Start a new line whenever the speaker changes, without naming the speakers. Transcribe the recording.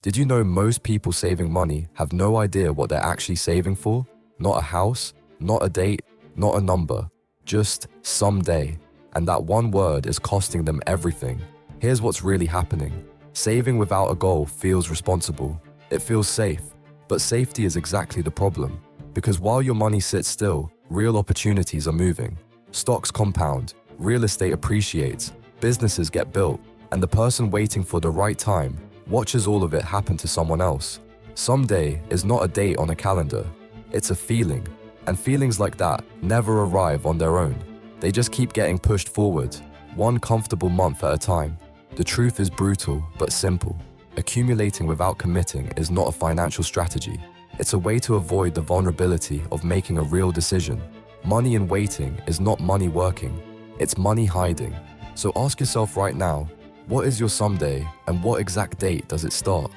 Did you know most people saving money have no idea what they're actually saving for? Not a house, not a date, not a number, just someday. And that one word is costing them everything. Here's what's really happening. Saving without a goal feels responsible. It feels safe. But safety is exactly the problem. Because while your money sits still, real opportunities are moving. Stocks compound, real estate appreciates, businesses get built, and the person waiting for the right time watches all of it happen to someone else. Someday is not a date on a calendar. It's a feeling. And feelings like that never arrive on their own. They just keep getting pushed forward, one comfortable month at a time. The truth is brutal, but simple. Accumulating without committing is not a financial strategy. It's a way to avoid the vulnerability of making a real decision. Money in waiting is not money working. It's money hiding. So ask yourself right now, what is your someday and what exact date does it start?